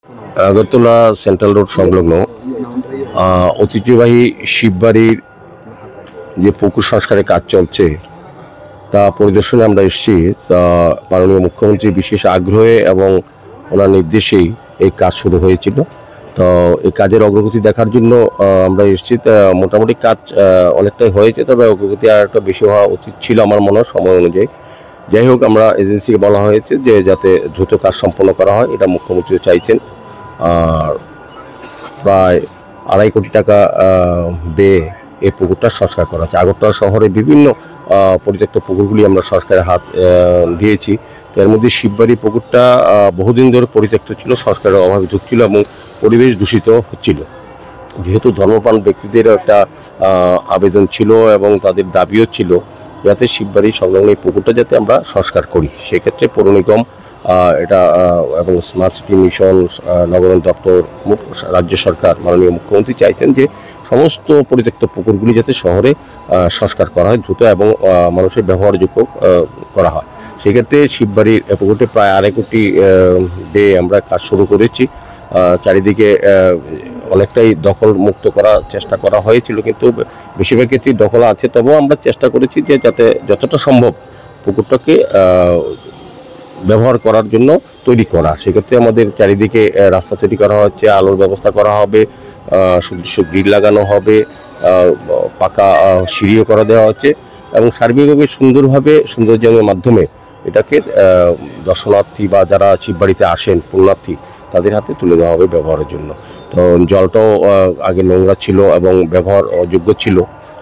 Agartala central road সংলগ্ন ঐতিহ্যবাহী শিববাড়ির যে পুকুর সংস্কারের কাজ চলছে তা পরিদর্শনে আমরা এসেছি। তা মাননীয় মুখ্যমন্ত্রীর বিশেষ আগ্রহে এবং ওনার নির্দেশেই এই কাজ শুরু হয়েছিল। তো এই কাজের অগ্রগতি দেখার জন্য আমরা এসেছি। মোটামুটি কাজ অনেকটাই হয়েছে, তবে অগ্রগতি আর একটা বেশি হওয়া উচিত ছিল আমার মনে হয় সময় অনুযায়ী। যাই হোক, আমরা এজেন্সিকে বলা হয়েছে যে যাতে দ্রুত কাজ সম্পন্ন করা হয়, এটা মুখ্যমন্ত্রী চাইছেন। আর প্রায় 2.5 কোটি টাকা ব্যয়ে এই পুকুরটা সংস্কার করা হচ্ছে। আগরতলা শহরে বিভিন্ন পরিত্যক্ত পুকুরগুলি আমরা সংস্কারের হাত দিয়েছি। এর মধ্যে শিববাড়ি পুকুরটা বহুদিন ধরে পরিত্যক্ত ছিল, সংস্কারের অভাবে ঢুকছিল এবং পরিবেশ দূষিত হচ্ছিল। যেহেতু ধর্মপ্রাণ ব্যক্তিদের একটা আবেদন ছিল এবং তাদের দাবিও ছিল যাতে শিববাড়ি সংলগ্ন এই পুকুরটা যাতে আমরা সংস্কার করি, সেক্ষেত্রে পৌর নিগম এটা এবং স্মার্ট সিটি মিশন, নগরায়ণ দপ্তর, রাজ্য সরকার, মাননীয় মুখ্যমন্ত্রী চাইছেন যে সমস্ত পরিত্যক্ত পুকুরগুলি যাতে শহরে সংস্কার করা হয় দ্রুত এবং মানুষের ব্যবহারযোগ্য করা হয়। সেক্ষেত্রে শিববাড়ির পুকুরটি প্রায় 2.5 কোটি ব্যয়ে আমরা কাজ শুরু করেছি। চারিদিকে অনেকটাই দখল মুক্ত করার চেষ্টা করা হয়েছিল, কিন্তু বেশিরভাগ ক্ষেত্রেই দখল আছে। তবুও আমরা চেষ্টা করেছি যে যাতে যতটা সম্ভব পুকুরটাকে ব্যবহার করার জন্য তৈরি করা। সেক্ষেত্রে আমাদের চারিদিকে রাস্তা তৈরি করা হচ্ছে, আলোর ব্যবস্থা করা হবে, সুদৃশ্য গ্রিল লাগানো হবে, পাকা সিঁড়িও করা দেওয়া হচ্ছে এবং সার্বিকভাবে সুন্দরভাবে সৌন্দর্যের মাধ্যমে এটাকে দর্শনার্থী বা যারা শিববাড়িতে আসেন পুণ্যার্থী তাদের হাতে তুলে দেওয়া হবে ব্যবহারের জন্য। তো জলটাও আগে নোংরা ছিল এবং ব্যবহার অযোগ্য ছিল,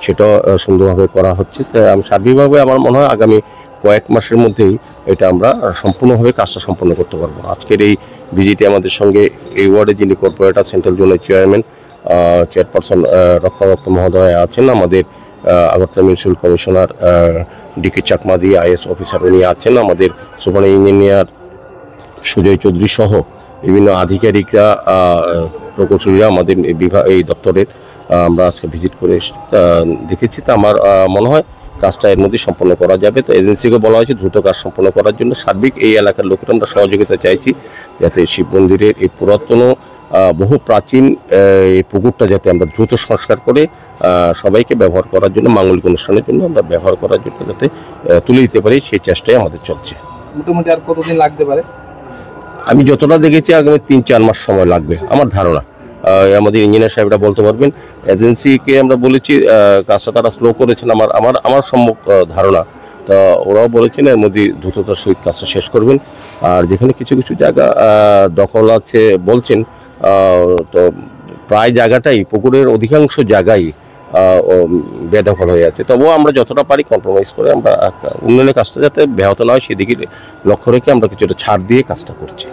সেটাও সুন্দরভাবে করা হচ্ছে। আমি সার্বিকভাবে আমার মনে হয় আগামী কয়েক মাসের মধ্যেই এটা আমরা সম্পূর্ণভাবে কাজটা সম্পন্ন করতে পারবো। আজকের এই ভিজিটে আমাদের সঙ্গে এই ওয়ার্ডে যিনি কর্পোরেটর সেন্ট্রাল জোনের চেয়ারম্যান চেয়ারপারসন রত্না দত্ত মহোদয় আছেন, আমাদের আগরতলা মিউনিসিপ্যাল কমিশনার ডিকে চাকমাদি আইএস অফিসার উনি আছেন, আমাদের সুপার ইঞ্জিনিয়ার সুজয় চৌধুরী সহ বিভিন্ন আধিকারিকরা, প্রকৌশলীরা আমাদের এই দপ্তরের আমরা আজকে ভিজিট করে দেখেছি। তা আমার মনে হয় কাজটা এর মধ্যে সম্পন্ন করা যাবে। তো এজেন্সিকে বলা হয়েছে দ্রুত কাজ সম্পন্ন করার জন্য। সার্বিক এই এলাকার লোকেরা আমরা সহযোগিতা চাইছি যাতে শিব মন্দিরের এই পুরাতন বহু প্রাচীন এই পুকুরটা যাতে আমরা দ্রুত সংস্কার করে সবাইকে ব্যবহার করার জন্য, মাঙ্গলিক অনুষ্ঠানের জন্য আমরা ব্যবহার করার জন্য যাতে তুলে দিতে পারি, সেই চেষ্টাই আমাদের চলছে। মোটামুটি আর কতদিন লাগতে পারে? আমি যতটা দেখেছি আগামী 3-4 মাস সময় লাগবে আমার ধারণা। আমাদের ইঞ্জিনিয়ার সাহেবরা বলতে পারবেন। এজেন্সিকে আমরা বলেছি, কাজটা তারা স্লো করেছেন আমার সম্ভব ধারণা। তা ওরাও বলেছেন এর মধ্যে দ্রুততার সহিত কাজটা শেষ করবেন। আর যেখানে কিছু কিছু জায়গা দখল আছে বলছেন, তো প্রায় জায়গাটাই পুকুরের অধিকাংশ জায়গায় বেদখল হয়ে আছে। তবুও আমরা যতটা পারি কম্প্রোমাইজ করে আমরা উন্নয়নের কাজটা যাতে ব্যাহত না হয় সেদিকে লক্ষ্য রেখে আমরা কিছুটা ছাড় দিয়ে কাজটা করছি।